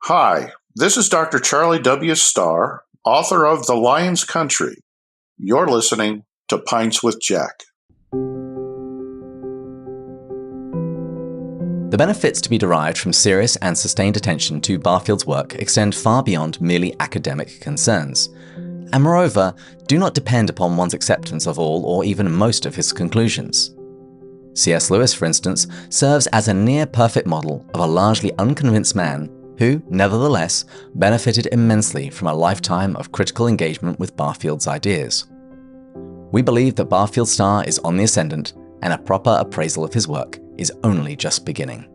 Hi, this is Dr. Charlie W. Starr, author of The Lion's Country. You're listening to Pints with Jack. The benefits to be derived from serious and sustained attention to Barfield's work extend far beyond merely academic concerns, and moreover, do not depend upon one's acceptance of all or even most of his conclusions. C.S. Lewis, for instance, serves as a near-perfect model of a largely unconvinced man who, nevertheless, benefited immensely from a lifetime of critical engagement with Barfield's ideas. We believe that Barfield Starr is on the ascendant, and a proper appraisal of his work is only just beginning.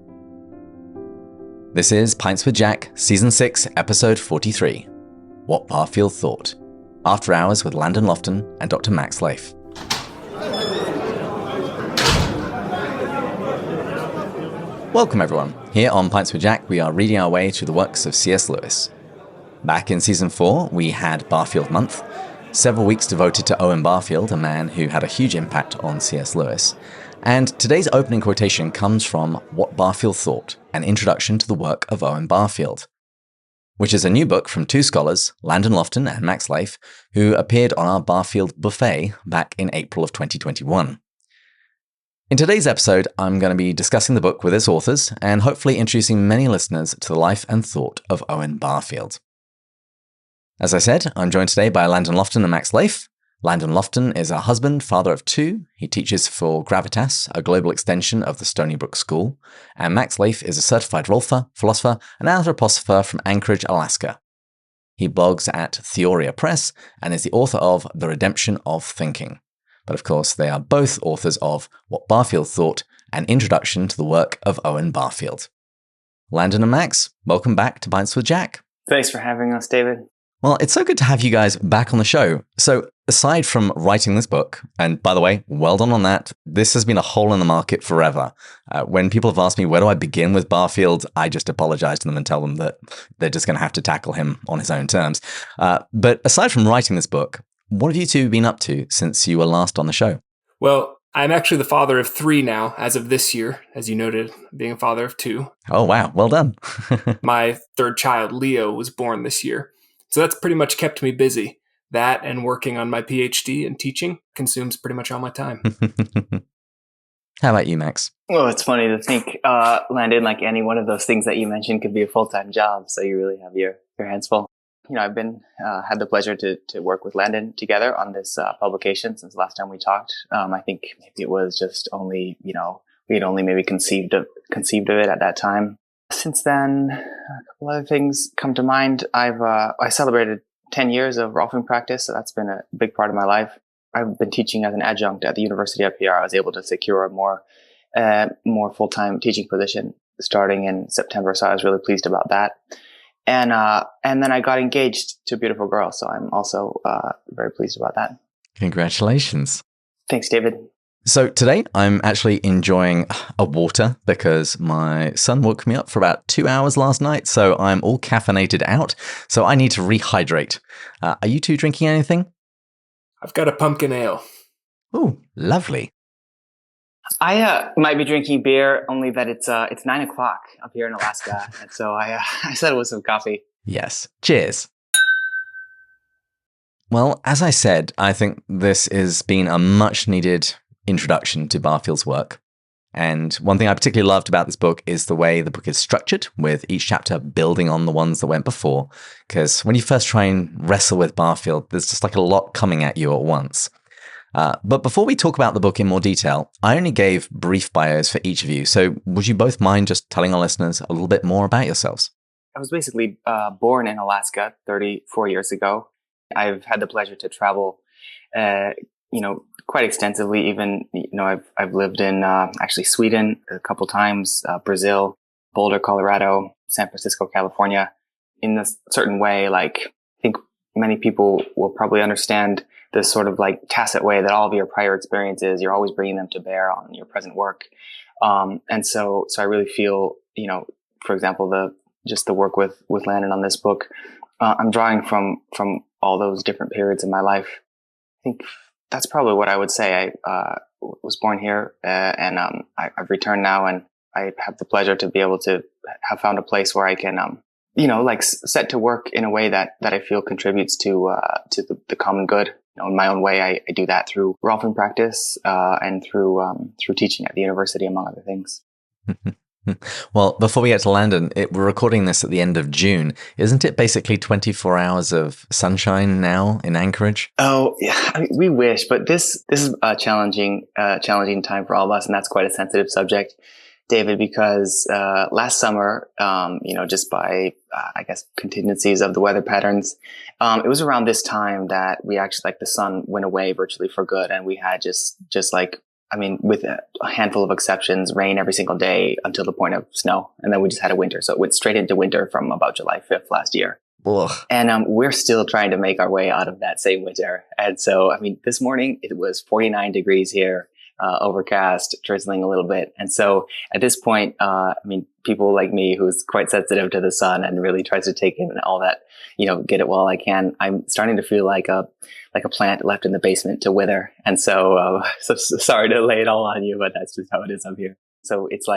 This is Pints with Jack, Season 6, Episode 43, What Barfield Thought, After Hours with Landon Loftin and Dr. Leyf. Welcome everyone. Here on Pints with Jack, we are reading our way through the works of C.S. Lewis. Back in Season 4, we had Barfield Month, several weeks devoted to Owen Barfield, a man who had a huge impact on C.S. Lewis. And today's opening quotation comes from What Barfield Thought, an introduction to the work of Owen Barfield, which is a new book from two scholars, Landon Loftin and Leyf, who appeared on our Barfield Buffet back in April of 2021. In today's episode, I'm going to be discussing the book with its authors and hopefully introducing many listeners to the life and thought of Owen Barfield. As I said, I'm joined today by Landon Loftin and Leyf. Landon Loftin is a husband, father of two. He teaches for Gravitas, a global extension of the Stony Brook School. And Leyf is a certified Rolfer, philosopher, and anthroposopher from Anchorage, Alaska. He blogs at Theoria Press and is the author of The Redemption of Thinking. But of course, they are both authors of What Barfield Thought, an introduction to the work of Owen Barfield. Landon and Max, welcome back to Pints with Jack. Thanks for having us, David. Well, it's so good to have you guys back on the show. So aside from writing this book, and by the way, well done on that, this has been a hole in the market forever. When people have asked me, where do I begin with Barfield? I just apologize to them and tell them that they're just going to have to tackle him on his own terms. But aside from writing this book, what have you two been up to since you were last on the show? Well, I'm actually the father of three now, as of this year, as you noted, being a father of two. Oh, wow. Well done. My third child, Leo, was born this year. So that's pretty much kept me busy. That and working on my PhD and teaching consumes pretty much all my time. How about you, Max? Well, it's funny to think, Landon, like any one of those things that you mentioned could be a full-time job. So you really have your hands full. You know, I've been had the pleasure to work with Landon together on this publication since the last time we talked. I think maybe it was just only, we had only maybe conceived of it at that time. Since then, a couple other things come to mind. I celebrated 10 years of Rolfing practice, so that's been a big part of my life. I've been teaching as an adjunct at the university up here. I was able to secure a more full-time teaching position starting in September, so I was really pleased about that. And then I got engaged to a beautiful girl, so I'm also very pleased about that. Congratulations. Thanks, David. So today I'm actually enjoying a water because my son woke me up for about 2 hours last night, so I'm all caffeinated out, so I need to rehydrate. Are you two drinking anything? I've got a pumpkin ale. Ooh, lovely. I might be drinking beer, only that it's 9 o'clock up here in Alaska, and so I settled with some coffee. Yes. Cheers. Well, as I said, I think this has been a much needed introduction to Barfield's work. And one thing I particularly loved about this book is the way the book is structured, with each chapter building on the ones that went before. Because when you first try and wrestle with Barfield, there's just like a lot coming at you at once. But before we talk about the book in more detail, I only gave brief bios for each of you. So would you both mind just telling our listeners a little bit more about yourselves? I was basically born in Alaska 34 years ago. I've had the pleasure to travel, quite extensively. Even, I've lived in actually Sweden a couple times, Brazil, Boulder, Colorado, San Francisco, California. In a certain way, like I think many people will probably understand this sort of like tacit way that all of your prior experiences, you're always bringing them to bear on your present work. And so I really feel, for example, the work with Landon on this book, I'm drawing from all those different periods in my life. I think that's probably what I would say. I was born here, and I've returned now, and I have the pleasure to be able to have found a place where I can like set to work in a way that I feel contributes to the common good. In my own way, I do that through Rolfing practice, and through teaching at the university, among other things. Well, before we get to Landon, we're recording this at the end of June. Isn't it basically 24 hours of sunshine now in Anchorage? Oh, yeah, we wish, but this is a challenging time for all of us, and that's quite a sensitive subject, David, because last summer, just by I guess contingencies of the weather patterns, it was around this time that we actually the sun went away virtually for good, and we had just with a handful of exceptions, rain every single day until the point of snow. And then we just had a winter. So it went straight into winter from about July 5th last year. Ugh. And we're still trying to make our way out of that same winter. And so, this morning it was 49 degrees here, overcast, drizzling a little bit. And so at this point, people like me who's quite sensitive to the sun and really tries to take in all that, get it while I can, I'm starting to feel like a plant left in the basement to wither. And so, sorry to lay it all on you, but that's just how it is up here. So it's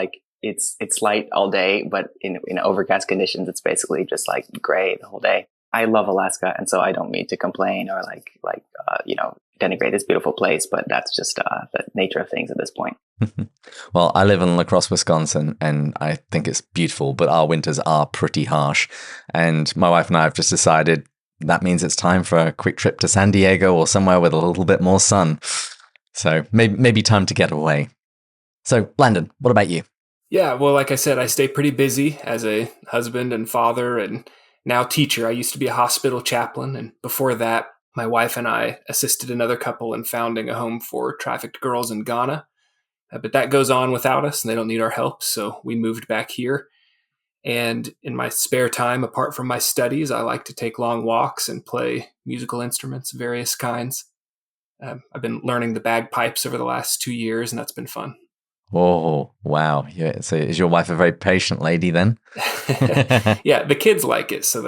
it's light all day, but in overcast conditions, it's basically just gray the whole day. I love Alaska, and so I don't mean to complain or denigrate this beautiful place, but that's just the nature of things at this point. Well, I live in La Crosse, Wisconsin, and I think it's beautiful, but our winters are pretty harsh. And my wife and I have just decided that means it's time for a quick trip to San Diego or somewhere with a little bit more sun. So maybe time to get away. So, Landon, what about you? Yeah, well, like I said, I stay pretty busy as a husband and father and now teacher. I used to be a hospital chaplain, and before that, my wife and I assisted another couple in founding a home for trafficked girls in Ghana. But that goes on without us, and they don't need our help, so we moved back here. And in my spare time, apart from my studies, I like to take long walks and play musical instruments of various kinds. I've been learning the bagpipes over the last 2 years, and that's been fun. Oh, wow. Yeah, so is your wife a very patient lady then? Yeah, the kids like it, so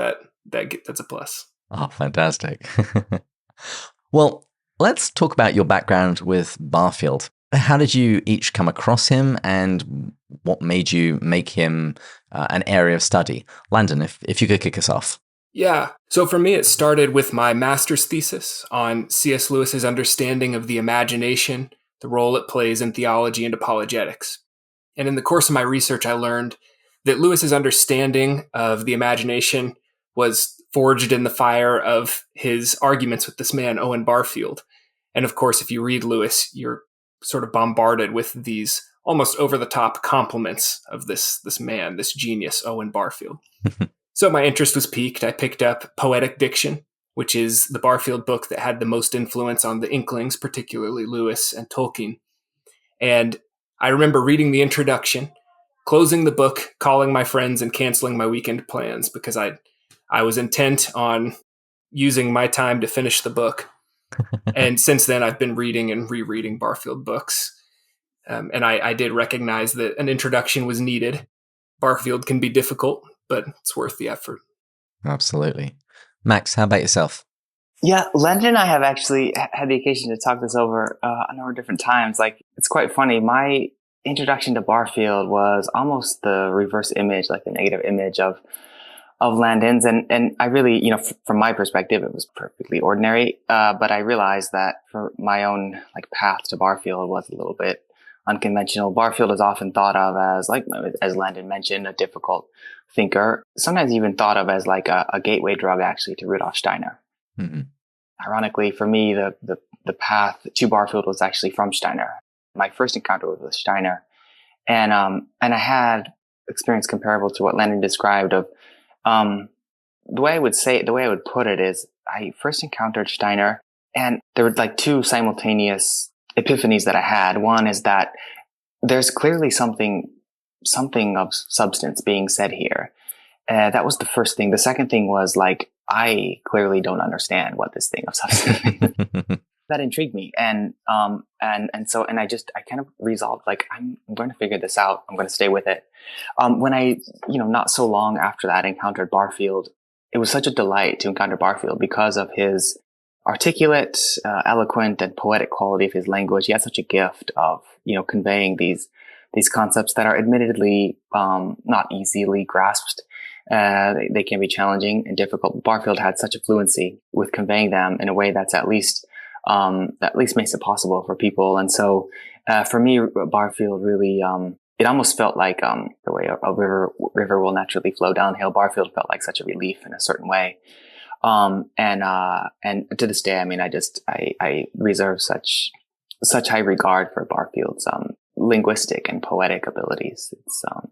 that's a plus. Oh, fantastic. Well, let's talk about your background with Barfield. How did you each come across him, and what made you make him an area of study? Landon, if you could kick us off. Yeah. So for me, it started with my master's thesis on C.S. Lewis's understanding of the imagination, the role it plays in theology and apologetics. And in the course of my research, I learned that Lewis's understanding of the imagination was forged in the fire of his arguments with this man, Owen Barfield. And of course, if you read Lewis, you're sort of bombarded with these almost over-the-top compliments of this man, this genius, Owen Barfield. So my interest was piqued. I picked up Poetic Diction, which is the Barfield book that had the most influence on the Inklings, particularly Lewis and Tolkien. And I remember reading the introduction, closing the book, calling my friends, and canceling my weekend plans because I was intent on using my time to finish the book. And since then, I've been reading and rereading Barfield books. And I did recognize that an introduction was needed. Barfield can be difficult, but it's worth the effort. Absolutely. Max, how about yourself? Yeah, Landon and I have actually had the occasion to talk this over a number of different times. It's quite funny. My introduction to Barfield was almost the reverse image, the negative image of Landon's. And I really, from my perspective, it was perfectly ordinary. But I realized that for my own path to Barfield was a little bit unconventional. Barfield is often thought of as Landon mentioned, a difficult thinker, sometimes even thought of as a gateway drug actually to Rudolf Steiner. Mm-hmm. Ironically, for me, the path to Barfield was actually from Steiner. My first encounter was with Steiner, and I had experience comparable to what Landon described. Of the way I would put it is, I first encountered Steiner, and there were two simultaneous epiphanies that I had. One is that there's clearly something of substance being said here. That was the first thing. The second thing was I clearly don't understand what this thing of substance is. That intrigued me. And so I kind of resolved, I'm going to figure this out. I'm going to stay with it. When I, not so long after that encountered Barfield, it was such a delight to encounter Barfield because of his articulate, eloquent, and poetic quality of his language. He had such a gift of, conveying these concepts that are admittedly, not easily grasped. They can be challenging and difficult. Barfield had such a fluency with conveying them in a way that's at least makes it possible for people. And so, for me, Barfield really, it almost felt like, the way a river will naturally flow downhill. Barfield felt like such a relief in a certain way. And to this day, I mean, I reserve such high regard for Barfield's, linguistic and poetic abilities.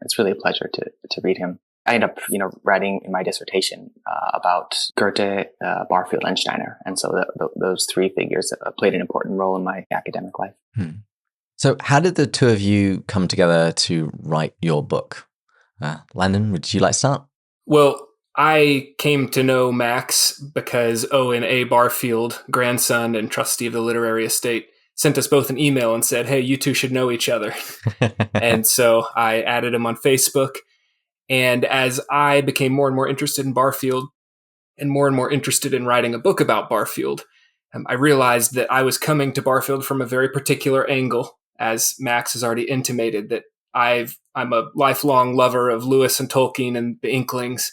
It's really a pleasure to read him. I ended up, writing in my dissertation about Goethe, Barfield, and Steiner, and so those three figures played an important role in my academic life. So, how did the two of you come together to write your book? Landon, would you like to start? Well, I came to know Max because Owen A. Barfield, grandson and trustee of the literary estate, sent us both an email and said, "Hey, you two should know each other." And so I added him on Facebook. And as I became more and more interested in Barfield and more interested in writing a book about Barfield, I realized that I was coming to Barfield from a very particular angle, as Max has already intimated, that I'm a lifelong lover of Lewis and Tolkien and the Inklings.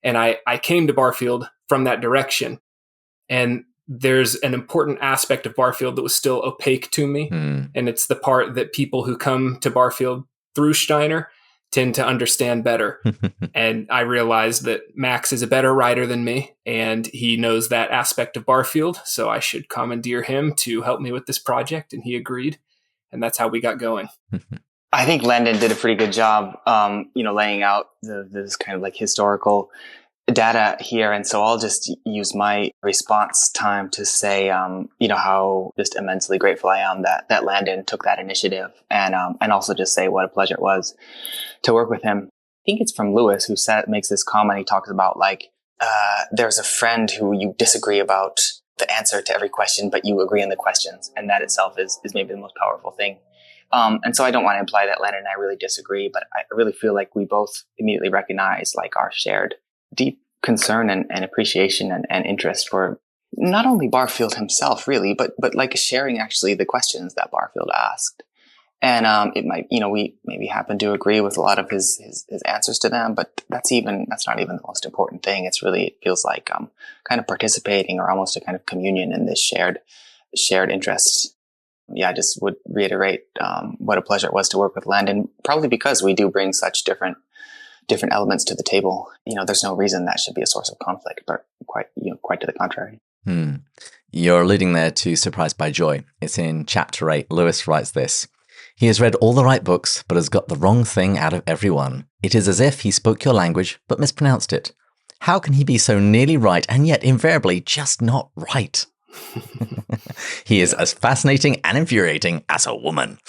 And I came to Barfield from that direction. And there's an important aspect of Barfield that was still opaque to me. And it's the part that people who come to Barfield through Steiner tend to understand better. And I realized that Max is a better writer than me, and he knows that aspect of Barfield, so I should commandeer him to help me with this project, and he agreed. And that's how we got going. I think Landon did a pretty good job, laying out this kind of like historical data here. And so I'll just use my response time to say, how just immensely grateful I am that Landon took that initiative, and also just say what a pleasure it was to work with him. I think it's from Lewis who makes this comment. He talks about there's a friend who you disagree about the answer to every question, but you agree on the questions. And that itself is maybe the most powerful thing. And so I don't want to imply that Landon and I really disagree, but I really feel like we both immediately recognize our shared deep concern and appreciation and interest for not only Barfield himself, really, but sharing actually the questions that Barfield asked. And it might, we maybe happen to agree with a lot of his answers to them, but that's not even the most important thing. It feels like kind of participating or almost a kind of communion in this shared interest. Yeah, I just would reiterate what a pleasure it was to work with Landon, probably because we do bring such different elements to the table. There's no reason that should be a source of conflict, but quite to the contrary. You're alluding there to Surprised by Joy. It's in chapter 8. Lewis writes this: "He has read all the right books, but has got the wrong thing out of every one. It is as if he spoke your language, but mispronounced it. How can he be so nearly right, and yet invariably just not right? He is as fascinating and infuriating as a woman."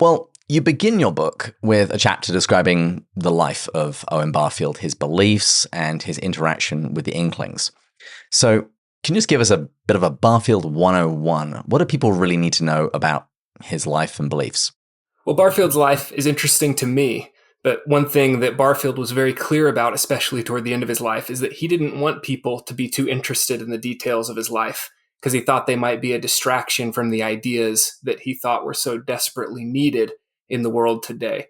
Well, you begin your book with a chapter describing the life of Owen Barfield, his beliefs, and his interaction with the Inklings. So, can you just give us a bit of a Barfield 101? What do people really need to know about his life and beliefs? Well, Barfield's life is interesting to me, but one thing that Barfield was very clear about, especially toward the end of his life, is that he didn't want people to be too interested in the details of his life, because he thought they might be a distraction from the ideas that he thought were so desperately needed in the world today.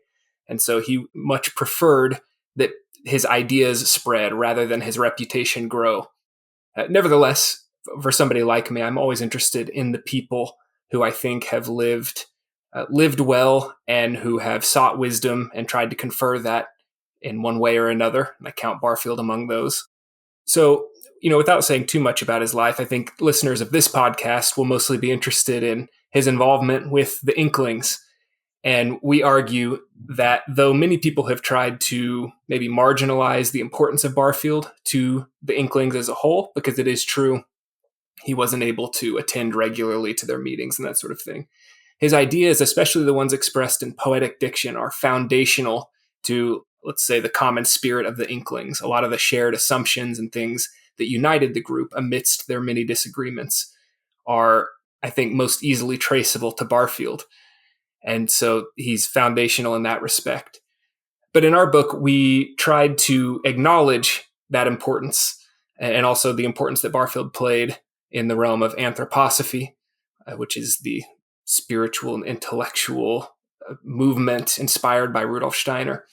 And so he much preferred that his ideas spread rather than his reputation grow. Nevertheless, for somebody like me, I'm always interested in the people who I think have lived well and who have sought wisdom and tried to confer that in one way or another. And I count Barfield among those. So, without saying too much about his life, I think listeners of this podcast will mostly be interested in his involvement with the Inklings. And we argue that though many people have tried to maybe marginalize the importance of Barfield to the Inklings as a whole, because it is true he wasn't able to attend regularly to their meetings and that sort of thing, his ideas, especially the ones expressed in poetic diction, are foundational to, let's say, the common spirit of the Inklings. A lot of the shared assumptions and things that united the group amidst their many disagreements are, I think, most easily traceable to Barfield. And so he's foundational in that respect. But in our book, we tried to acknowledge that importance and also the importance that Barfield played in the realm of anthroposophy, which is the spiritual and intellectual movement inspired by Rudolf Steiner.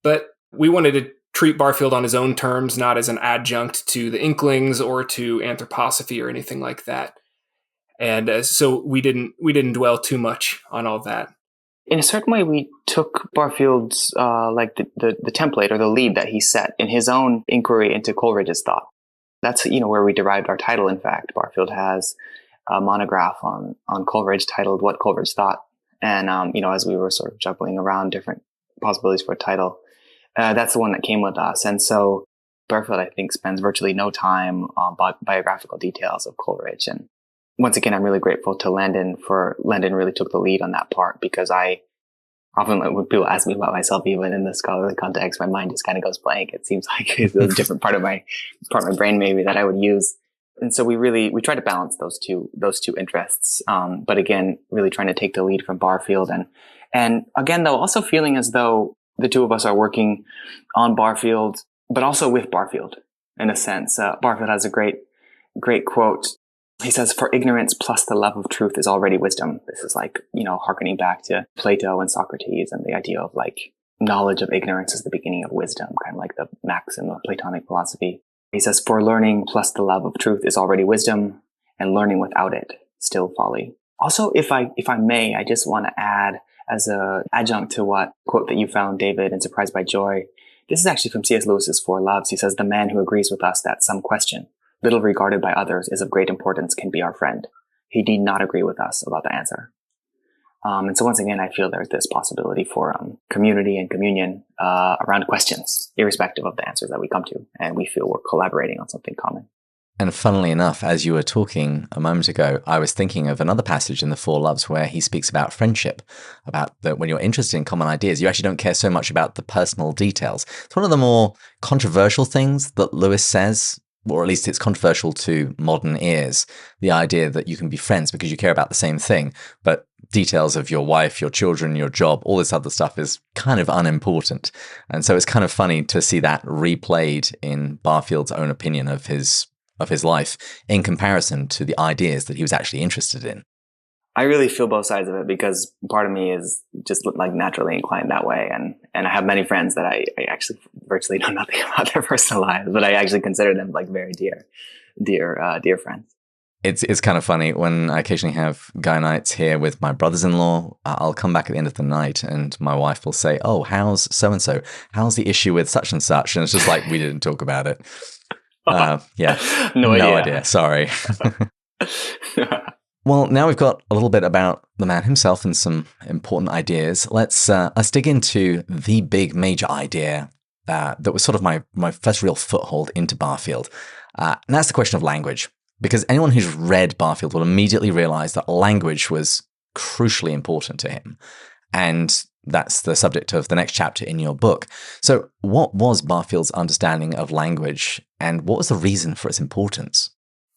But we wanted to treat Barfield on his own terms, not as an adjunct to the Inklings or to anthroposophy or anything like that. And so we didn't dwell too much on all that. In a certain way, we took Barfield's the template or the lead that he set in his own inquiry into Coleridge's thought. That's where we derived our title. In fact, Barfield has a monograph on Coleridge titled "What Coleridge Thought," and as we were sort of juggling around different possibilities for a title, that's the one that came with us. And so Barfield, I think, spends virtually no time on biographical details of Coleridge. And once again, I'm really grateful to Landon really took the lead on that part, because I often, when people ask me about myself, even in the scholarly context, my mind just kind of goes blank. It seems like it's a different part of my brain maybe that I would use. And so we try to balance those two interests. But again, really trying to take the lead from Barfield, and again, though, also feeling as though the two of us are working on Barfield, but also with Barfield in a sense. Barfield has a great quote. He says, "For ignorance plus the love of truth is already wisdom." This is hearkening back to Plato and Socrates and the idea of knowledge of ignorance is the beginning of wisdom, kind of like the maxim of Platonic philosophy. He says, "For learning plus the love of truth is already wisdom, and learning without it still folly." Also, if I may, I just want to add as a adjunct to what quote that you found, David, in Surprised by Joy. This is actually from C.S. Lewis's Four Loves. He says, "The man who agrees with us that some question, little regarded by others, is of great importance, can be our friend. He need not agree with us about the answer." And so once again, I feel there's this possibility for community and communion around questions, irrespective of the answers that we come to. And we feel we're collaborating on something common. And funnily enough, as you were talking a moment ago, I was thinking of another passage in the Four Loves where he speaks about friendship, about that when you're interested in common ideas, you actually don't care so much about the personal details. It's one of the more controversial things that Lewis says, or at least it's controversial to modern ears, the idea that you can be friends because you care about the same thing, but details of your wife, your children, your job, all this other stuff is kind of unimportant. And so it's kind of funny to see that replayed in Barfield's own opinion of his life in comparison to the ideas that he was actually interested in. I really feel both sides of it, because part of me is just naturally inclined that way. And I have many friends that I actually virtually know nothing about their personal lives, but I actually consider them very dear friends. It's kind of funny when I occasionally have guy nights here with my brothers-in-law. I'll come back at the end of the night and my wife will say, "Oh, how's so-and-so? How's the issue with such and such?" And it's just we didn't talk about it. Yeah. No idea. Sorry. Well, now we've got a little bit about the man himself and some important ideas. Let's dig into the big major idea that was sort of my first real foothold into Barfield. And that's the question of language. Because anyone who's read Barfield will immediately realize that language was crucially important to him. And that's the subject of the next chapter in your book. So what was Barfield's understanding of language, and what was the reason for its importance?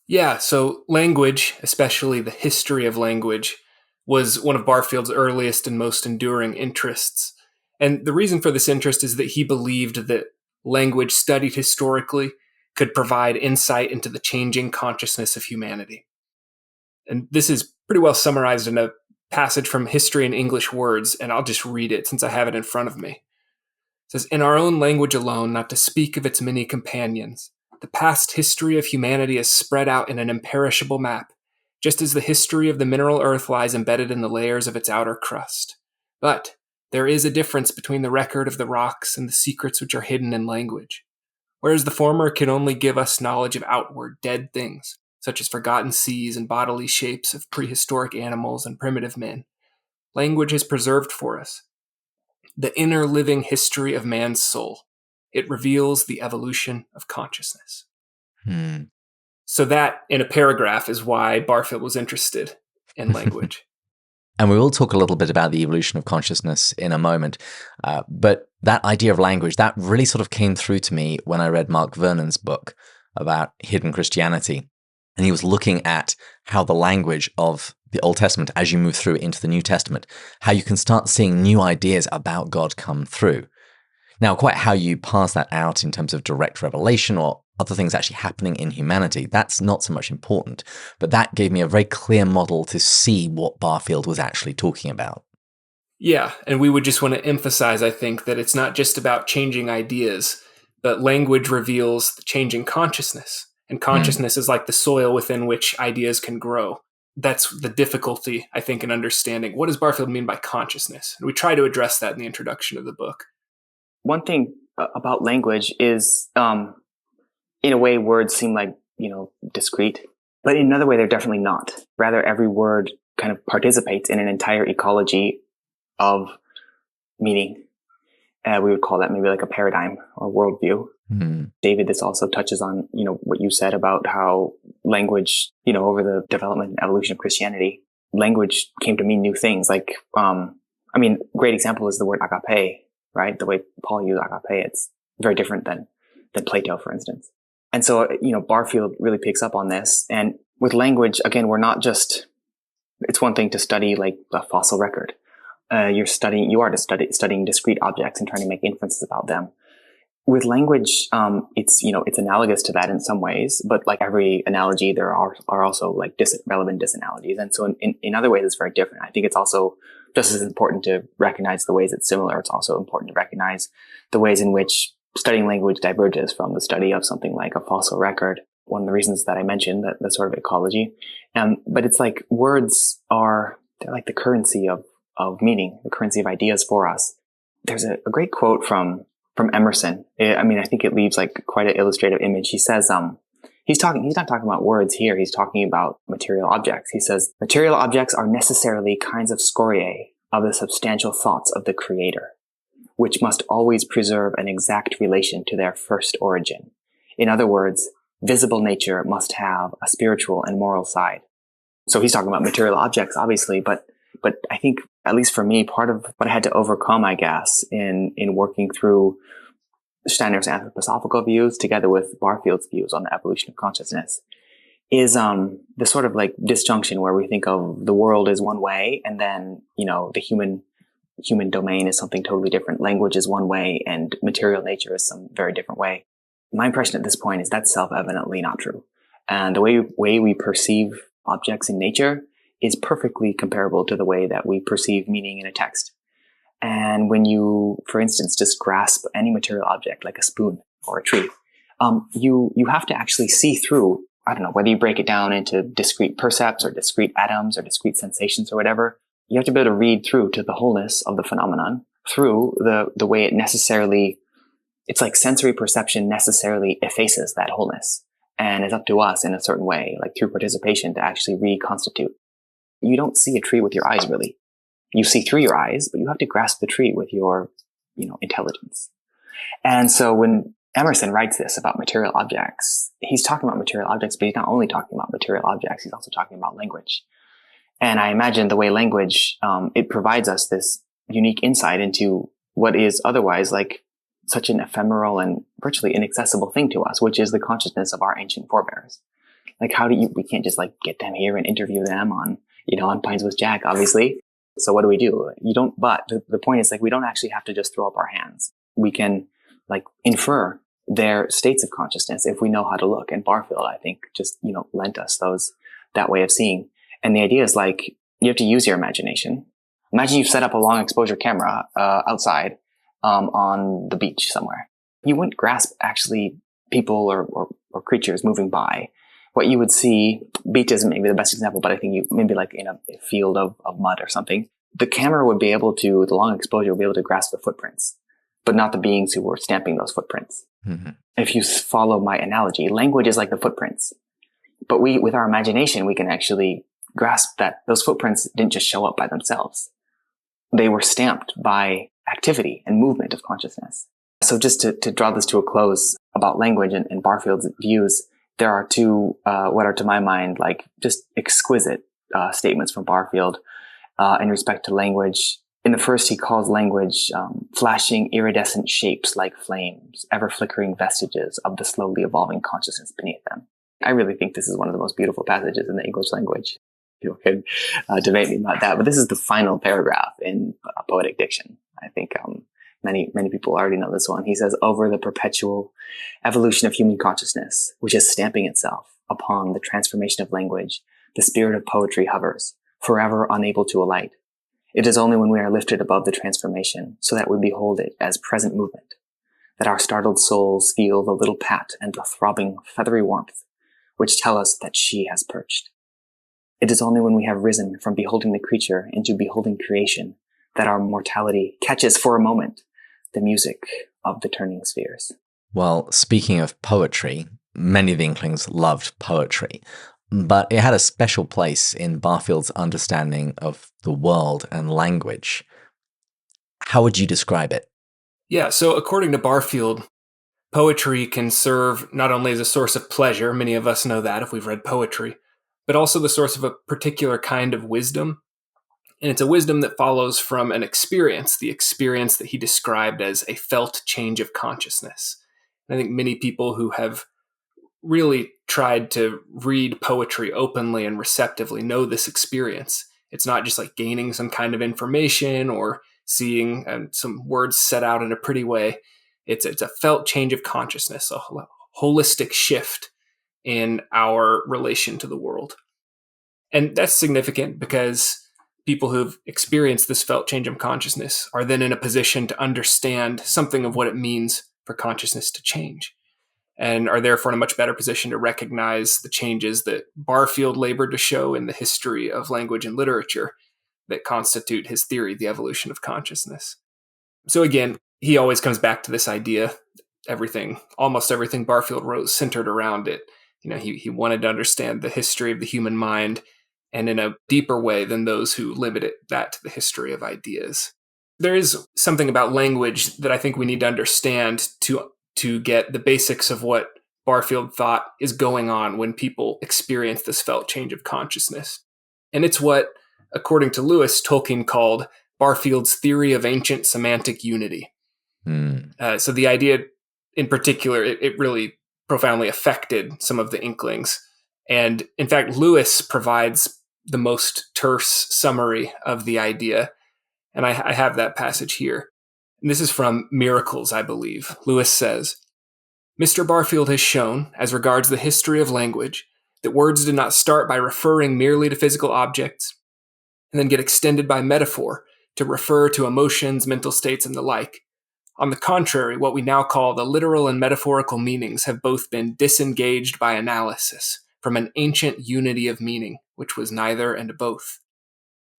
Yeah, so language, especially the history of language, was one of Barfield's earliest and most enduring interests. And the reason for this interest is that he believed that language studied historically could provide insight into the changing consciousness of humanity. And this is pretty well summarized in a passage from History in English Words, and I'll just read it since I have it in front of me. It says, "In our own language alone, not to speak of its many companions, the past history of humanity is spread out in an imperishable map, just as the history of the mineral earth lies embedded in the layers of its outer crust. But there is a difference between the record of the rocks and the secrets which are hidden in language. Whereas the former can only give us knowledge of outward, dead things, such as forgotten seas and bodily shapes of prehistoric animals and primitive men, language has preserved for us the inner living history of man's soul. It reveals the evolution of consciousness." So that, in a paragraph, is why Barfield was interested in language. And we will talk a little bit about the evolution of consciousness in a moment. But that idea of language, that really sort of came through to me when I read Mark Vernon's book about hidden Christianity. And he was looking at how the language of the Old Testament, as you move through into the New Testament, how you can start seeing new ideas about God come through. Now, quite how you pass that out in terms of direct revelation or other things actually happening in humanity, that's not so much important. But that gave me a very clear model to see what Barfield was actually talking about. Yeah, and we would just want to emphasize, I think, that it's not just about changing ideas, but language reveals the changing consciousness. And consciousness is like the soil within which ideas can grow. That's the difficulty, I think, in understanding what does Barfield mean by consciousness. And we try to address that in the introduction of the book. One thing about language is, in a way, words seem like, discrete, but in another way, they're definitely not. Rather, every word kind of participates in an entire ecology of meaning. We would call that maybe like a paradigm or worldview. Mm-hmm. David, this also touches on, what you said about how language, over the development and evolution of Christianity, language came to mean new things. Like, great example is the word agape, right? The way Paul used agape, it's very different than Plato, for instance. And so, Barfield really picks up on this. And with language, again, it's one thing to study like a fossil record. You are studying discrete objects and trying to make inferences about them. With language, it's analogous to that in some ways, but like every analogy, there are also like relevant disanalogies. And so in other ways, it's very different. I think it's also just as important to recognize the ways it's similar. It's also important to recognize the ways in which studying language diverges from the study of something like a fossil record. One of the reasons that I mentioned that the sort of ecology. But it's like they're like the currency of meaning, the currency of ideas for us. There's a great quote from Emerson. I think it leaves like quite an illustrative image. He says, he's not talking about words here. He's talking about material objects. He says, material objects are necessarily kinds of scoriae of the substantial thoughts of the creator, which must always preserve an exact relation to their first origin. In other words, visible nature must have a spiritual and moral side. So he's talking about material objects, obviously, but I think, at least for me, part of what I had to overcome, I guess, in working through Steiner's anthroposophical views together with Barfield's views on the evolution of consciousness is the sort of like disjunction where we think of the world as one way, and then, the human domain is something totally different. Language is one way, and material nature is some very different way. My impression at this point is that's self-evidently not true. And the way we perceive objects in nature is perfectly comparable to the way that we perceive meaning in a text. And when you, for instance, just grasp any material object like a spoon or a tree, you have to actually see through, I don't know, whether you break it down into discrete percepts or discrete atoms or discrete sensations or whatever, you have to be able to read through to the wholeness of the phenomenon through the way it's like sensory perception necessarily effaces that wholeness. And it's up to us in a certain way, like through participation, to actually reconstitute. You don't see a tree with your eyes, really. You see through your eyes, but you have to grasp the tree with your, intelligence. And so when Emerson writes this about material objects, he's talking about material objects, but he's not only talking about material objects, he's also talking about language. And I imagine the way language, it provides us this unique insight into what is otherwise like such an ephemeral and virtually inaccessible thing to us, which is the consciousness of our ancient forebears. Like, we can't just like get them here and interview them on Pints with Jack, obviously. So what do? But the point is, like, we don't actually have to just throw up our hands. We can like infer their states of consciousness if we know how to look. And Barfield, I think, just, lent us that way of seeing. And the idea is like, you have to use your imagination. Imagine you've set up a long exposure camera, outside, on the beach somewhere. You wouldn't grasp actually people or creatures moving by. What you would see, beach isn't maybe the best example, but I think maybe like in a field of mud or something, the camera would be able to, the long exposure would be able to grasp the footprints, but not the beings who were stamping those footprints. Mm-hmm. If you follow my analogy, language is like the footprints, but with our imagination, we can actually grasp that those footprints didn't just show up by themselves. They were stamped by activity and movement of consciousness. So just to draw this to a close about language and Barfield's views, there are two, what are to my mind, like just exquisite statements from Barfield in respect to language. In the first, he calls language flashing iridescent shapes like flames, ever flickering vestiges of the slowly evolving consciousness beneath them. I really think this is one of the most beautiful passages in the English language. People could debate me about that, but this is the final paragraph in Poetic Diction. I think many people already know this one. He says, over the perpetual evolution of human consciousness, which is stamping itself upon the transformation of language, the spirit of poetry hovers, forever unable to alight. It is only when we are lifted above the transformation, so that we behold it as present movement, that our startled souls feel the little pat and the throbbing, feathery warmth, which tell us that she has perched. It is only when we have risen from beholding the creature into beholding creation that our mortality catches for a moment the music of the turning spheres. Well, speaking of poetry, many of the Inklings loved poetry, but it had a special place in Barfield's understanding of the world and language. How would you describe it? Yeah, so according to Barfield, poetry can serve not only as a source of pleasure, many of us know that if we've read poetry, but also the source of a particular kind of wisdom. And it's a wisdom that follows from an experience, the experience that he described as a felt change of consciousness. And I think many people who have really tried to read poetry openly and receptively know this experience. It's not just like gaining some kind of information or seeing some words set out in a pretty way. It's a felt change of consciousness, a holistic shift in our relation to the world. And that's significant because people who've experienced this felt change of consciousness are then in a position to understand something of what it means for consciousness to change, and are therefore in a much better position to recognize the changes that Barfield labored to show in the history of language and literature that constitute his theory, the evolution of consciousness. So again, he always comes back to this idea. Almost everything Barfield wrote centered around it. He wanted to understand the history of the human mind, and in a deeper way than those who limited that to the history of ideas. There is something about language that I think we need to understand to get the basics of what Barfield thought is going on when people experience this felt change of consciousness. And it's what, according to Lewis, Tolkien called Barfield's theory of ancient semantic unity. So the idea in particular, it really profoundly affected some of the Inklings. And in fact, Lewis provides the most terse summary of the idea. And I have that passage here. And this is from Miracles, I believe. Lewis says, Mr. Barfield has shown, as regards the history of language, that words did not start by referring merely to physical objects, and then get extended by metaphor to refer to emotions, mental states, and the like. On the contrary, what we now call the literal and metaphorical meanings have both been disengaged by analysis from an ancient unity of meaning, which was neither and both.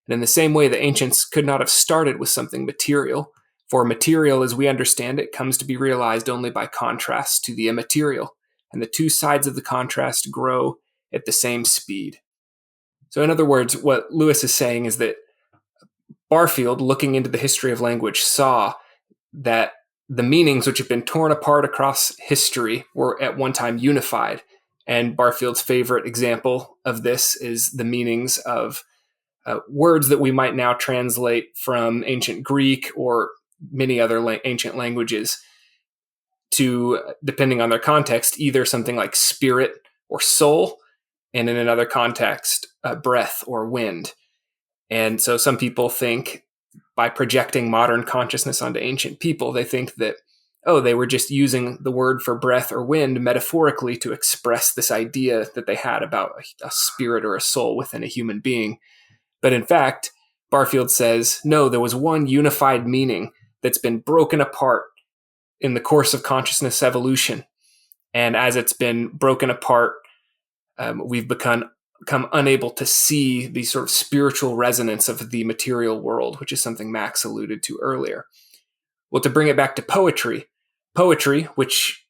And in the same way, the ancients could not have started with something material, for material as we understand it comes to be realized only by contrast to the immaterial, and the two sides of the contrast grow at the same speed. So in other words, what Lewis is saying is that Barfield, looking into the history of language, saw that the meanings which have been torn apart across history were at one time unified. And Barfield's favorite example of this is the meanings of words that we might now translate from ancient Greek or many other ancient languages to, depending on their context, either something like spirit or soul, and in another context, breath or wind. And so some people think, by projecting modern consciousness onto ancient people, they think that, they were just using the word for breath or wind metaphorically to express this idea that they had about a spirit or a soul within a human being. But in fact, Barfield says, no, there was one unified meaning that's been broken apart in the course of consciousness evolution. And as it's been broken apart, we've become unable to see the sort of spiritual resonance of the material world, which is something Max alluded to earlier. Well, to bring it back to poetry, which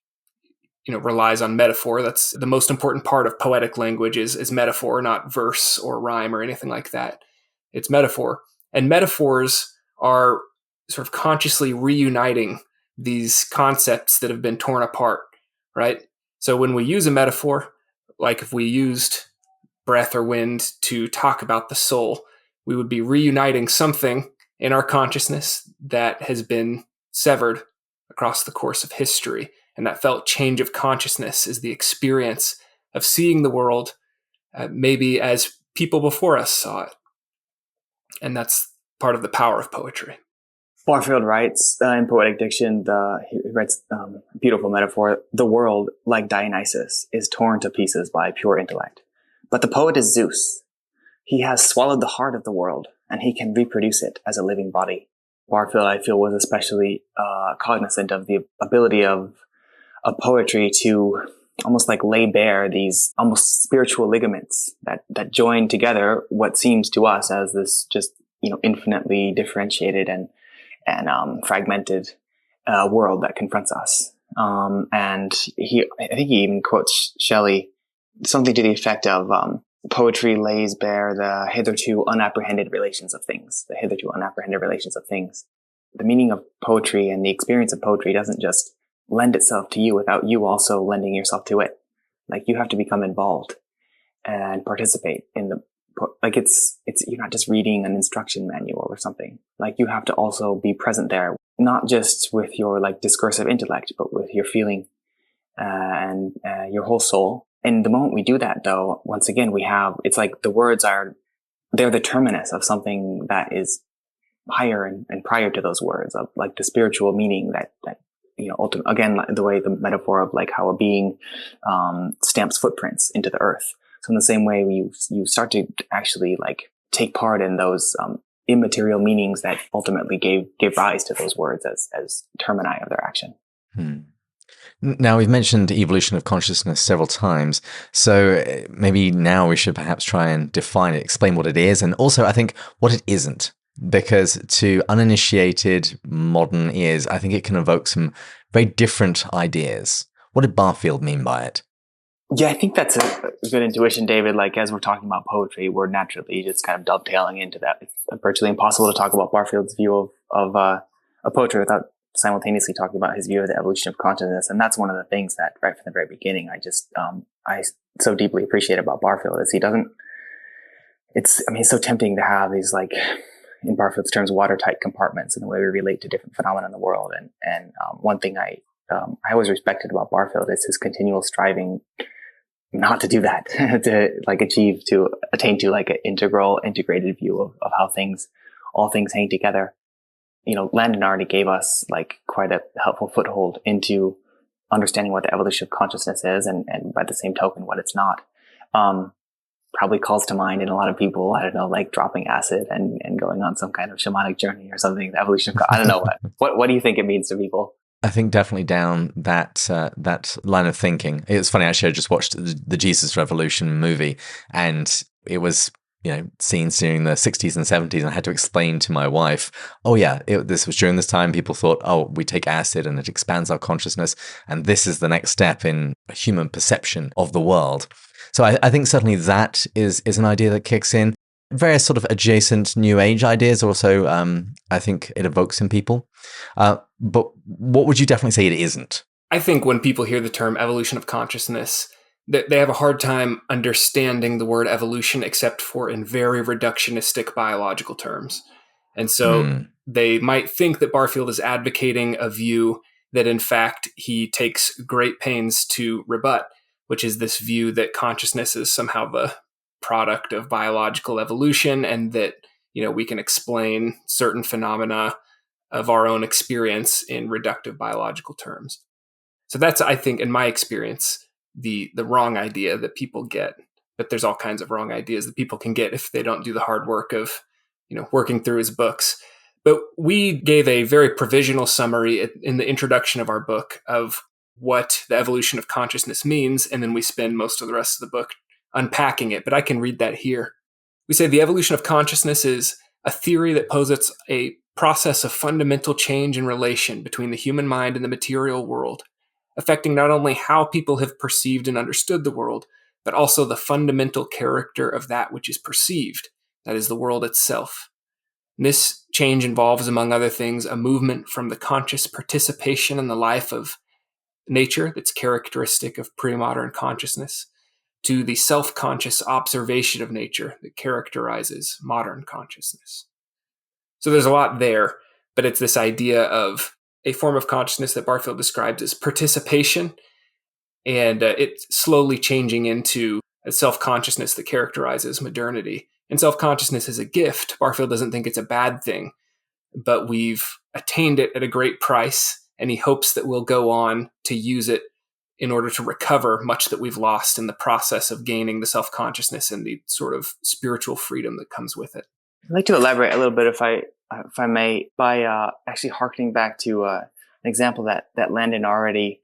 relies on metaphor, that's the most important part of poetic language is metaphor, not verse or rhyme or anything like that. It's metaphor. And metaphors are sort of consciously reuniting these concepts that have been torn apart, right? So when we use a metaphor, like if we used breath or wind to talk about the soul, we would be reuniting something in our consciousness that has been severed across the course of history. And that felt change of consciousness is the experience of seeing the world maybe as people before us saw it. And that's part of the power of poetry. Barfield writes in Poetic Diction, he writes a beautiful metaphor. The world, like Dionysus, is torn to pieces by pure intellect. But the poet is Zeus. He has swallowed the heart of the world and he can reproduce it as a living body. Barfield, I feel, was especially cognizant of the ability of poetry to almost like lay bare these almost spiritual ligaments that join together what seems to us as this just, infinitely differentiated and fragmented world that confronts us. And I think he even quotes Shelley, something to the effect of poetry lays bare the hitherto unapprehended relations of things. The meaning of poetry and the experience of poetry doesn't just lend itself to you without you also lending yourself to it. Like, you have to become involved and participate in you're not just reading an instruction manual or something. Like, you have to also be present there, not just with your discursive intellect, but with your feeling and your whole soul. And the moment we do that, though, once again, it's like the words they're the terminus of something that is higher and prior to those words, of the spiritual meaning that ultimately, again, the way the metaphor of how a being stamps footprints into the earth. So in the same way, you start to actually take part in those immaterial meanings that ultimately gave rise to those words as termini of their action. Now, we've mentioned evolution of consciousness several times, so maybe now we should perhaps try and define it, explain what it is, and also, I think, what it isn't. Because to uninitiated modern ears, I think it can evoke some very different ideas. What did Barfield mean by it? Yeah, I think that's a good intuition, David. As we're talking about poetry, we're naturally just kind of dovetailing into that. It's virtually impossible to talk about Barfield's view of poetry without simultaneously talking about his view of the evolution of consciousness. And that's one of the things that right from the very beginning, I so deeply appreciate about Barfield is he's so tempting to have these in Barfield's terms, watertight compartments in the way we relate to different phenomena in the world. And one thing I always respected about Barfield is his continual striving not to do that, to attain to an integrated view of how all things hang together. Landon already gave us quite a helpful foothold into understanding what the evolution of consciousness is, and by the same token, what it's not. Probably calls to mind in a lot of people, I don't know, dropping acid and going on some kind of shamanic journey or something. The evolution of, I don't know what do you think it means to people? I think definitely down that line of thinking. It's funny, actually, I just watched the Jesus Revolution movie, and it was scenes during the 60s and 70s, and I had to explain to my wife, this was during this time people thought, we take acid and it expands our consciousness, and this is the next step in human perception of the world. So I think certainly that is an idea that kicks in. Various sort of adjacent New Age ideas also, I think it evokes in people. But what would you definitely say it isn't? I think when people hear the term evolution of consciousness, they have a hard time understanding the word evolution except for in very reductionistic biological terms. And so they might think that Barfield is advocating a view that in fact he takes great pains to rebut, which is this view that consciousness is somehow the product of biological evolution, and that we can explain certain phenomena of our own experience in reductive biological terms. So that's, I think, in my experience, the wrong idea that people get. But there's all kinds of wrong ideas that people can get if they don't do the hard work of working through his books. But we gave a very provisional summary in the introduction of our book of what the evolution of consciousness means, and then we spend most of the rest of the book unpacking it, but I can read that here. We say the evolution of consciousness is a theory that posits a process of fundamental change in relation between the human mind and the material world, affecting not only how people have perceived and understood the world, but also the fundamental character of that which is perceived, that is, the world itself. And this change involves, among other things, a movement from the conscious participation in the life of nature that's characteristic of pre-modern consciousness, to the self-conscious observation of nature that characterizes modern consciousness. So there's a lot there, but it's this idea of a form of consciousness that Barfield describes as participation, and it's slowly changing into a self-consciousness that characterizes modernity. And self-consciousness is a gift. Barfield doesn't think it's a bad thing, but we've attained it at a great price, and he hopes that we'll go on to use it in order to recover much that we've lost in the process of gaining the self-consciousness and the sort of spiritual freedom that comes with it. I'd like to elaborate a little bit, if I may, by actually harkening back to an example that Landon already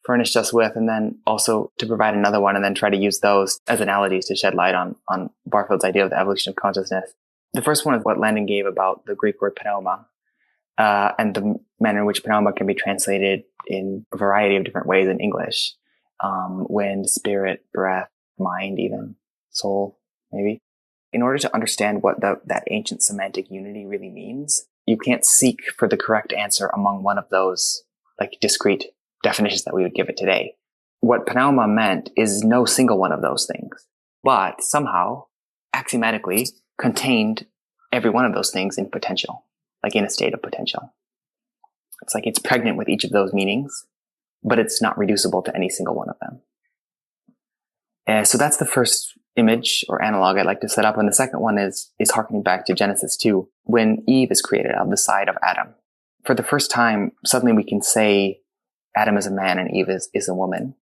furnished us with, and then also to provide another one, and then try to use those as analogies to shed light on Barfield's idea of the evolution of consciousness. The first one is what Landon gave about the Greek word pneuma, and the manner in which pneuma can be translated in a variety of different ways in English. Wind, spirit, breath, mind, even soul, maybe. In order to understand what that ancient semantic unity really means, you can't seek for the correct answer among one of those like discrete definitions that we would give it today. What pneuma meant is no single one of those things, but somehow axiomatically contained every one of those things in potential, like in a state of potential. It's like it's pregnant with each of those meanings, but it's not reducible to any single one of them. So that's the first image or analog I'd like to set up. And the second one is harkening back to Genesis 2, when Eve is created out of the side of Adam. For the first time, suddenly we can say Adam is a man and Eve is a woman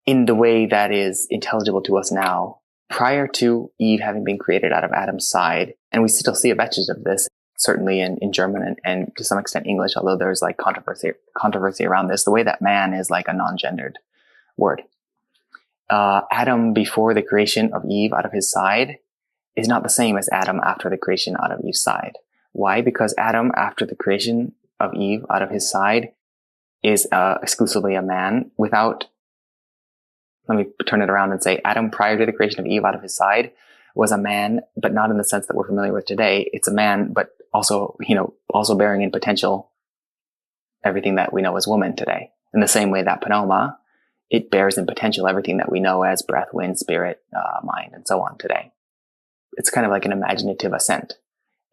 in the way that is intelligible to us now. Prior to Eve having been created out of Adam's side, and we still see a vestige of this, certainly in German and to some extent English, although there's like controversy around this, the way that man is like a non-gendered word. Adam before the creation of Eve out of his side is not the same as Adam after the creation out of Eve's side. Why? Because Adam after the creation of Eve out of his side is exclusively a man without, let me turn it around and say Adam prior to the creation of Eve out of his side was a man, but not in the sense that we're familiar with today. It's a man, but also, also bearing in potential everything that we know as woman today. In the same way that pneuma, it bears in potential everything that we know as breath, wind, spirit, mind, and so on today. It's kind of like an imaginative ascent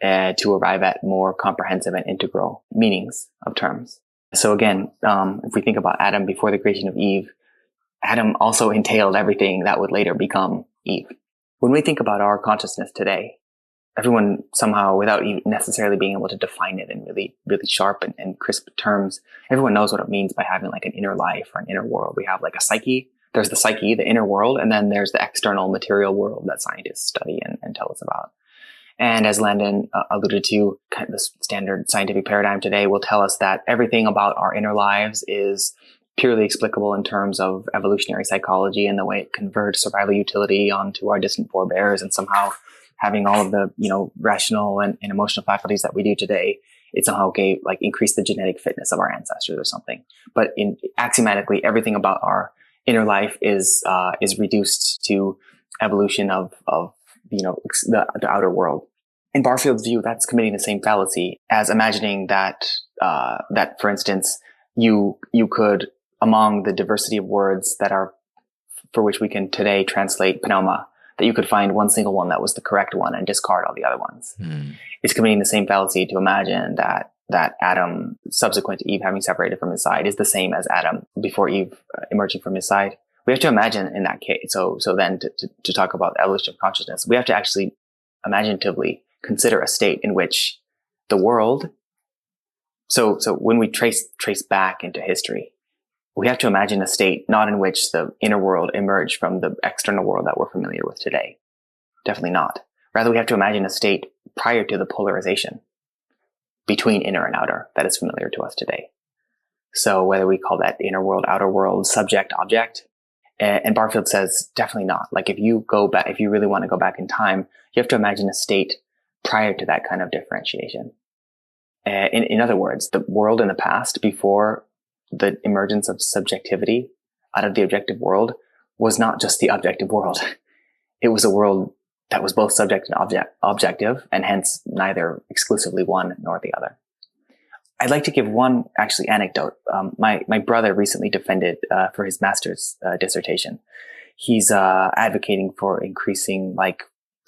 to arrive at more comprehensive and integral meanings of terms. So again, if we think about Adam before the creation of Eve, Adam also entailed everything that would later become Eve. When we think about our consciousness today, everyone somehow, without even necessarily being able to define it in really, really sharp and crisp terms, everyone knows what it means by having like an inner life or an inner world. We have like a psyche. There's the psyche, the inner world, and then there's the external material world that scientists study and tell us about. And as Landon alluded to, kind of the standard scientific paradigm today will tell us that everything about our inner lives is purely explicable in terms of evolutionary psychology and the way it converts survival utility onto our distant forebears, and somehow having all of the, rational and emotional faculties that we do today, it somehow increased the genetic fitness of our ancestors or something. But axiomatically, everything about our inner life is reduced to evolution of the outer world. In Barfield's view, that's committing the same fallacy as imagining that for instance, you could, among the diversity of words that are, for which we can today translate pneuma, that you could find one single one that was the correct one and discard all the other ones. It's committing the same fallacy to imagine that Adam, subsequent to Eve having separated from his side, is the same as Adam before Eve emerging from his side. We have to imagine in that case. So then to talk about the evolution of consciousness, we have to actually imaginatively consider a state in which the world. So when we trace back into history, we have to imagine a state not in which the inner world emerged from the external world that we're familiar with today. Definitely not. Rather, we have to imagine a state prior to the polarization between inner and outer that is familiar to us today. So whether we call that inner world, outer world, subject, object, and Barfield says definitely not. Like if you really want to go back in time, you have to imagine a state prior to that kind of differentiation. In other words, the world in the past before the emergence of subjectivity out of the objective world was not just the objective world. It was a world that was both subject and objective, and hence neither exclusively one nor the other. I'd like to give one actually anecdote. My brother recently defended for his master's dissertation. He's advocating for increasing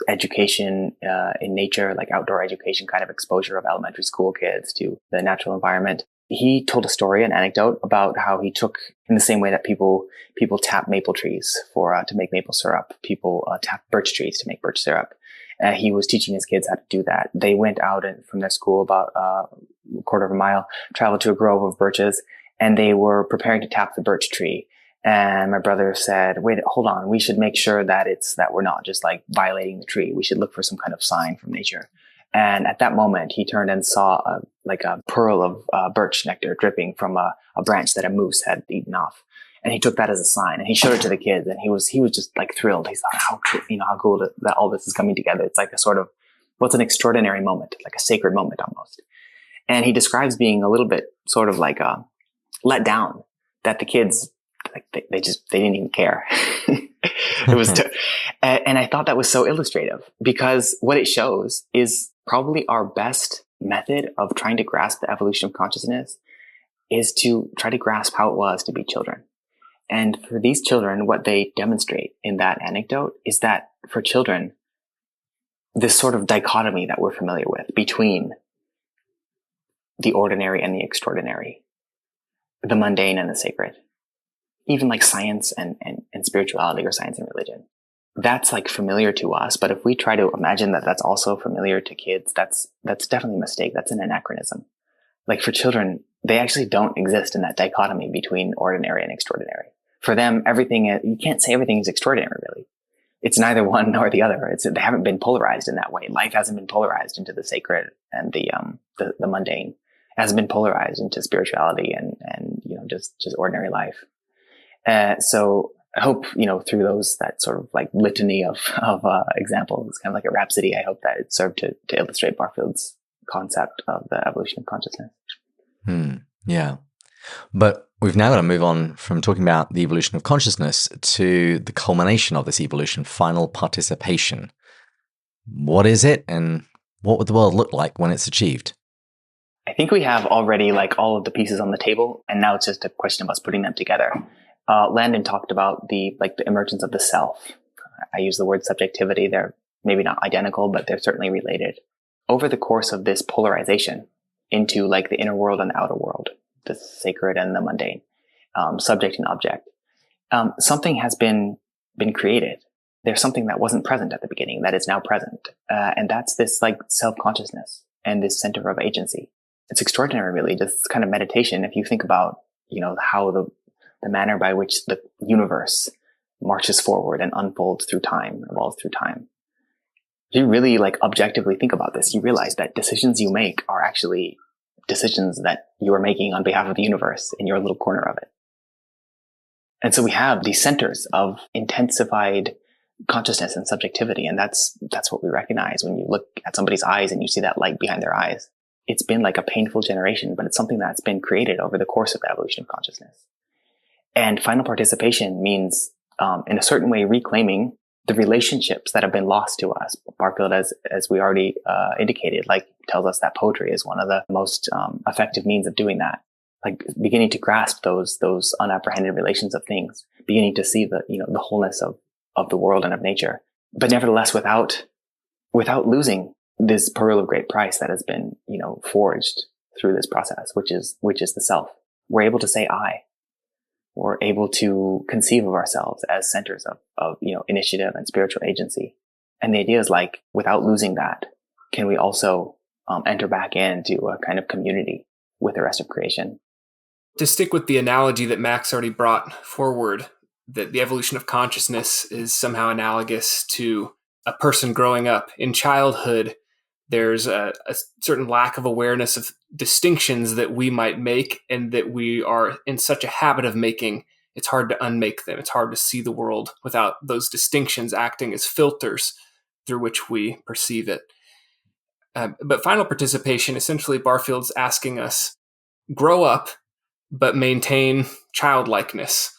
education in nature, like outdoor education kind of exposure of elementary school kids to the natural environment. He told a story, an anecdote about how he took, in the same way that people tap maple trees to make maple syrup, people tap birch trees to make birch syrup. He was teaching his kids how to do that. They went out from their school about a quarter of a mile, traveled to a grove of birches, and they were preparing to tap the birch tree. And my brother said, wait, hold on. We should make sure that we're not just violating the tree. We should look for some kind of sign from nature. And at that moment, he turned and saw a pearl of birch nectar dripping from a branch that a moose had eaten off. And he took that as a sign, and he showed it to the kids, and he was just like thrilled. He thought, how cool that all this is coming together. It's like a sort of, what's an extraordinary moment, like a sacred moment almost. And he describes being a little bit sort of like let down that the kids, like they didn't even care. It was, and I thought that was so illustrative, because what it shows is probably our best method of trying to grasp the evolution of consciousness is to try to grasp how it was to be children. And for these children, what they demonstrate in that anecdote is that for children, this sort of dichotomy that we're familiar with between the ordinary and the extraordinary, the mundane and the sacred, even like science and spirituality, or science and religion, that's like familiar to us. But if we try to imagine that that's also familiar to kids, that's definitely a mistake. That's an anachronism. Like for children, they actually don't exist in that dichotomy between ordinary and extraordinary. For them, you can't say everything is extraordinary, really. It's neither one nor the other. They haven't been polarized in that way. Life hasn't been polarized into the sacred and the mundane. It hasn't been polarized into spirituality and just ordinary life. So I hope, through that sort of like litany of examples, it's kind of like a rhapsody. I hope that it served to illustrate Barfield's concept of the evolution of consciousness. Yeah. But we've now got to move on from talking about the evolution of consciousness to the culmination of this evolution, final participation. What is it, and what would the world look like when it's achieved? I think we have already like all of the pieces on the table, and now it's just a question of us putting them together. Landon talked about the emergence of the self. I use the word subjectivity. They're maybe not identical, but they're certainly related. Over the course of this polarization into like the inner world and the outer world, the sacred and the mundane, subject and object, something has been created. There's something that wasn't present at the beginning that is now present. And that's this like self-consciousness and this center of agency. It's extraordinary, really, this kind of meditation. If you think about, how the manner by which the universe marches forward and unfolds through time, evolves through time. If you really like objectively think about this, you realize that decisions you make are actually decisions that you are making on behalf of the universe in your little corner of it. And so we have these centers of intensified consciousness and subjectivity. And that's what we recognize when you look at somebody's eyes and you see that light behind their eyes. It's been like a painful generation, but it's something that's been created over the course of the evolution of consciousness. And final participation means, in a certain way, reclaiming the relationships that have been lost to us. Barfield, as we already indicated, tells us that poetry is one of the most effective means of doing that. Like beginning to grasp those unapprehended relations of things, beginning to see the wholeness of the world and of nature, but nevertheless without losing this pearl of great price that has been forged through this process, which is the self. We're able to say I. We're able to conceive of ourselves as centers of initiative and spiritual agency. And the idea is like, without losing that, can we also enter back into a kind of community with the rest of creation? To stick with the analogy that Max already brought forward, that the evolution of consciousness is somehow analogous to a person growing up. In childhood, there's a certain lack of awareness of distinctions that we might make and that we are in such a habit of making. It's hard to unmake them. It's hard to see the world without those distinctions acting as filters through which we perceive it. But final participation, essentially Barfield's asking us, grow up, but maintain childlikeness.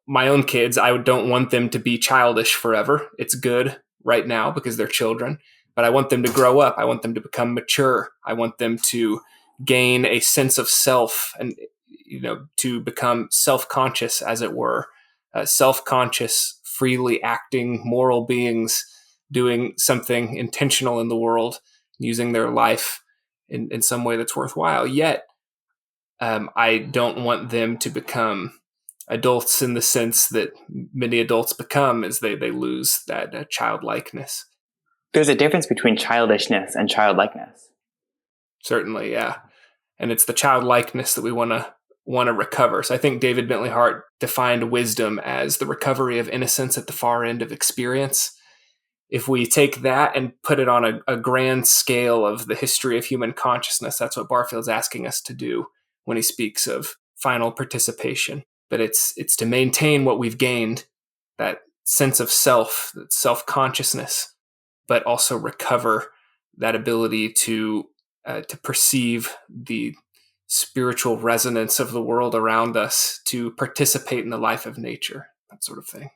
My own kids, I don't want them to be childish forever. It's good right now because they're children. But I want them to grow up. I want them to become mature. I want them to gain a sense of self and, to become self-conscious, as it were, self-conscious, freely acting moral beings doing something intentional in the world, using their life in some way that's worthwhile. Yet, I don't want them to become adults in the sense that many adults become as they lose that childlikeness. There's a difference between childishness and childlikeness. Certainly, yeah. And it's the childlikeness that we want to recover. So I think David Bentley Hart defined wisdom as the recovery of innocence at the far end of experience. if we take that and put it on a grand scale of the history of human consciousness, that's what Barfield's asking us to do when he speaks of final participation. But it's to maintain what we've gained, that sense of self, that self-consciousness, but also recover that ability to perceive the spiritual resonance of the world around us, to participate in the life of nature, that sort of thing.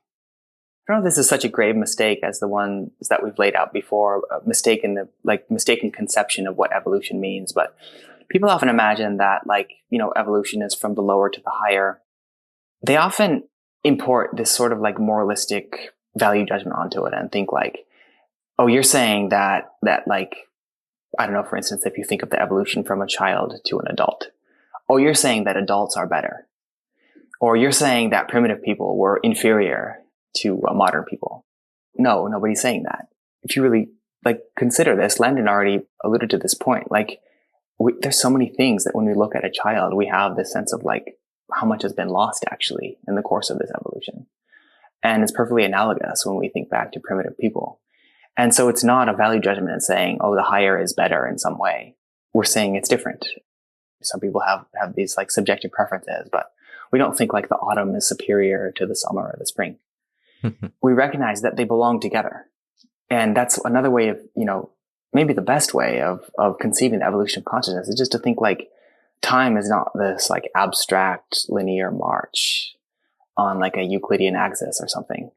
I don't know if this is such a grave mistake as the ones that we've laid out before, mistaken conception of what evolution means. But people often imagine that evolution is from the lower to the higher. They often import this sort of moralistic value judgment onto it and think oh, you're saying that I don't know, for instance, if you think of the evolution from a child to an adult, oh, you're saying that adults are better, or you're saying that primitive people were inferior to modern people. No, nobody's saying that. If you really consider this, Landon already alluded to this point. There's so many things that when we look at a child, we have this sense of how much has been lost actually in the course of this evolution. And it's perfectly analogous when we think back to primitive people. And so it's not a value judgment in saying, oh, the higher is better in some way. We're saying it's different. Some people have these subjective preferences, but we don't think the autumn is superior to the summer or the spring. We recognize that they belong together. And that's another way of, maybe the best way of conceiving the evolution of consciousness is just to think time is not this abstract linear march on a Euclidean axis or something.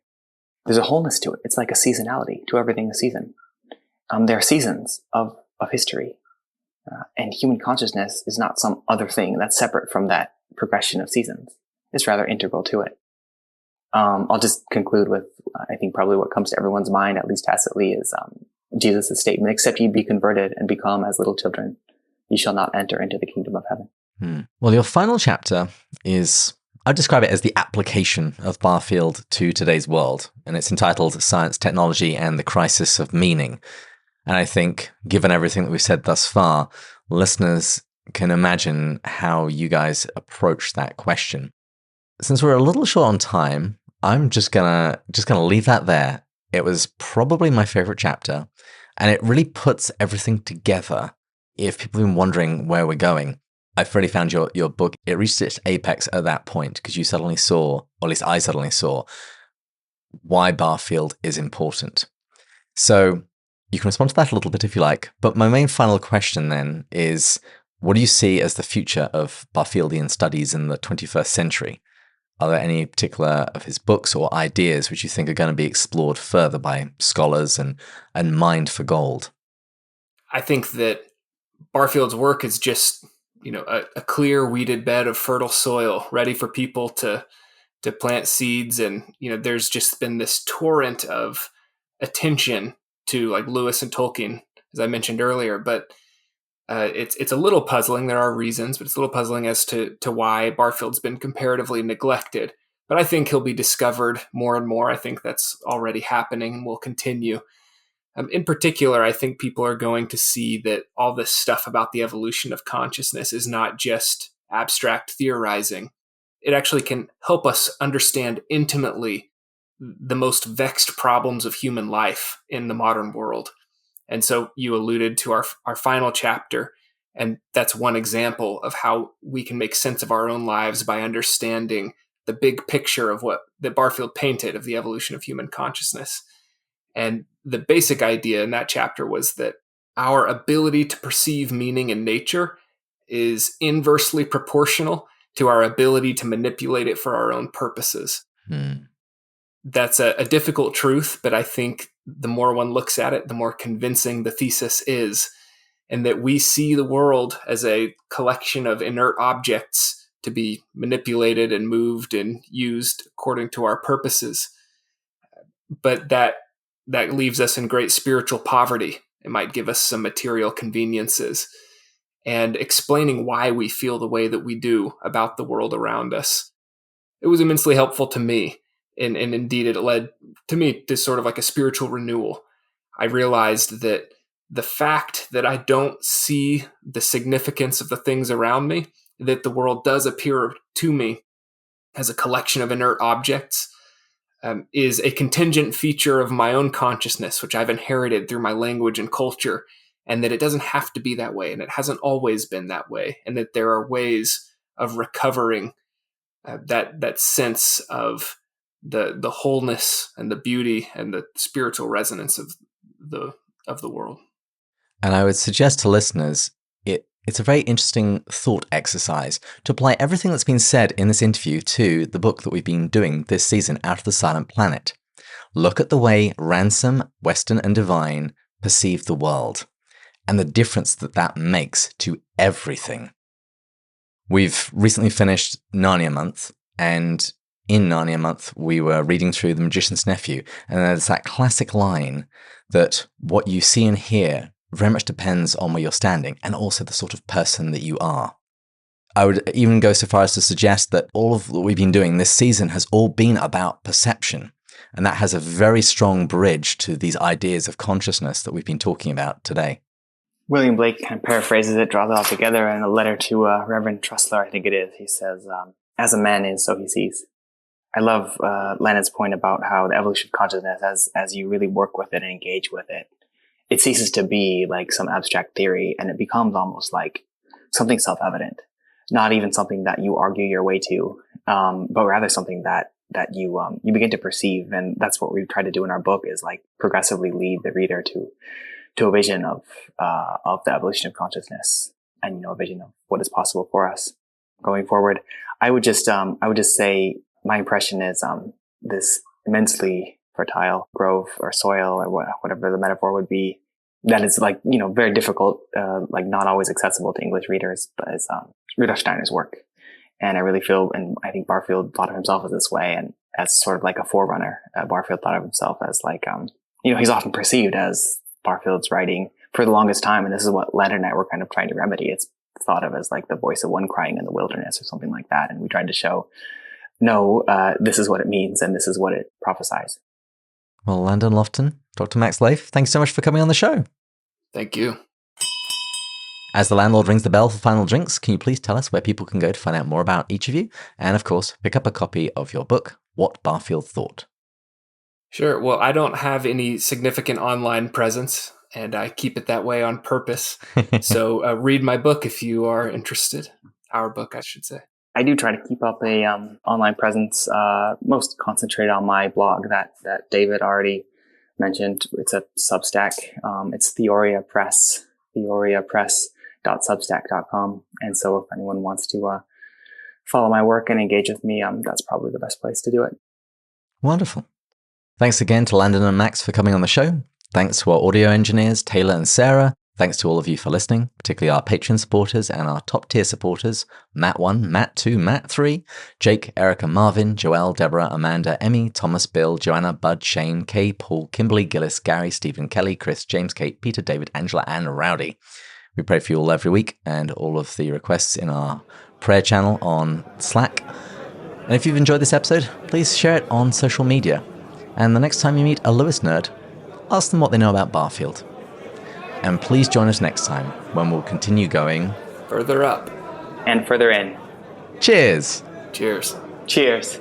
There's a wholeness to it. It's like a seasonality. To everything a season. There are seasons of history. And human consciousness is not some other thing that's separate from that progression of seasons. It's rather integral to it. I'll just conclude with, I think probably what comes to everyone's mind, at least tacitly, is Jesus' statement, except ye be converted and become as little children, ye shall not enter into the kingdom of heaven. Well, your final chapter is, I'd describe it as the application of Barfield to today's world, and it's entitled Science, Technology, and the Crisis of Meaning. And I think, given everything that we've said thus far, listeners can imagine how you guys approach that question. Since we're a little short on time, I'm just gonna leave that there. It was probably my favorite chapter, and it really puts everything together. If people have been wondering where we're going, I've already found your book. It reached its apex at that point because you suddenly saw, or at least I suddenly saw, why Barfield is important. So you can respond to that a little bit if you like. But my main final question then is, what do you see as the future of Barfieldian studies in the 21st century? Are there any particular of his books or ideas which you think are going to be explored further by scholars and mined for gold? I think that Barfield's work is just, a clear weeded bed of fertile soil ready for people to plant seeds. And, there's just been this torrent of attention to Lewis and Tolkien, as I mentioned earlier. But it's a little puzzling. There are reasons, but it's a little puzzling as to why Barfield's been comparatively neglected. But I think he'll be discovered more and more. I think that's already happening and will continue. In particular, I think people are going to see that all this stuff about the evolution of consciousness is not just abstract theorizing. It actually can help us understand intimately the most vexed problems of human life in the modern world. And so you alluded to our final chapter, and that's one example of how we can make sense of our own lives by understanding the big picture of what that Barfield painted of the evolution of human consciousness. And the basic idea in that chapter was that our ability to perceive meaning in nature is inversely proportional to our ability to manipulate it for our own purposes. That's a difficult truth, but I think the more one looks at it, the more convincing the thesis is, and that we see the world as a collection of inert objects to be manipulated and moved and used according to our purposes. But that leaves us in great spiritual poverty. It might give us some material conveniences. And explaining why we feel the way that we do about the world around us, it was immensely helpful to me. And indeed, it led to me to sort of a spiritual renewal. I realized that the fact that I don't see the significance of the things around me, that the world does appear to me as a collection of inert objects, is a contingent feature of my own consciousness, which I've inherited through my language and culture, and that it doesn't have to be that way, and it hasn't always been that way, and that there are ways of recovering that sense of the wholeness and the beauty and the spiritual resonance of the world. And I would suggest to listeners, it's a very interesting thought exercise to apply everything that's been said in this interview to the book that we've been doing this season, Out of the Silent Planet. Look at the way Ransom, Western, and Divine perceive the world, and the difference that makes to everything. We've recently finished Narnia Month, and in Narnia Month, we were reading through The Magician's Nephew, and there's that classic line that what you see and hear very much depends on where you're standing, and also the sort of person that you are. I would even go so far as to suggest that all of what we've been doing this season has all been about perception, and that has a very strong bridge to these ideas of consciousness that we've been talking about today. William Blake kind of paraphrases it, draws it all together in a letter to Reverend Tressler, I think it is. He says, as a man is, so he sees. I love Landon's point about how the evolution of consciousness, as you really work with it and engage with it, it ceases to be like some abstract theory, and it becomes almost like something self-evident, not even something that you argue your way to, but rather something that you begin to perceive. And that's what we've tried to do in our book, is like progressively lead the reader to a vision of the evolution of consciousness, and, a vision of what is possible for us going forward. I would just say my impression is, this immensely fertile grove or soil or whatever the metaphor would be, that is like, very difficult, like not always accessible to English readers, but is Rudolf Steiner's work. And I really feel, and I think Barfield thought of himself as this way, and as sort of like a forerunner. Barfield thought of himself as like, he's often perceived as Barfield's writing for the longest time, and this is what Landon and I were kind of trying to remedy. It's thought of as like the voice of one crying in the wilderness or something like that. And we tried to show, no, this is what it means, and this is what it prophesies. Well, Landon Loftin, Dr. Max Leyf, thanks so much for coming on the show. Thank you. As the landlord rings the bell for final drinks, can you please tell us where people can go to find out more about each of you? And of course, pick up a copy of your book, What Barfield Thought. Sure. Well, I don't have any significant online presence, and I keep it that way on purpose. So read my book if you are interested. Our book, I should say. I do try to keep up a online presence, most concentrated on my blog that David already mentioned. It's a Substack. It's Theoria Press, theoriapress.substack.com. And so if anyone wants to follow my work and engage with me, that's probably the best place to do it. Wonderful. Thanks again to Landon and Max for coming on the show. Thanks to our audio engineers, Taylor and Sarah. Thanks to all of you for listening, particularly our Patreon supporters and our top tier supporters, Matt 1, Matt 2, Matt 3, Jake, Erica, Marvin, Joelle, Deborah, Amanda, Emmy, Thomas, Bill, Joanna, Bud, Shane, Kay, Paul, Kimberly, Gillis, Gary, Stephen, Kelly, Chris, James, Kate, Peter, David, Angela, and Rowdy. We pray for you all every week, and all of the requests in our prayer channel on Slack. And if you've enjoyed this episode, please share it on social media. And the next time you meet a Lewis nerd, ask them what they know about Barfield. And please join us next time when we'll continue going further up and further in. Cheers! Cheers. Cheers.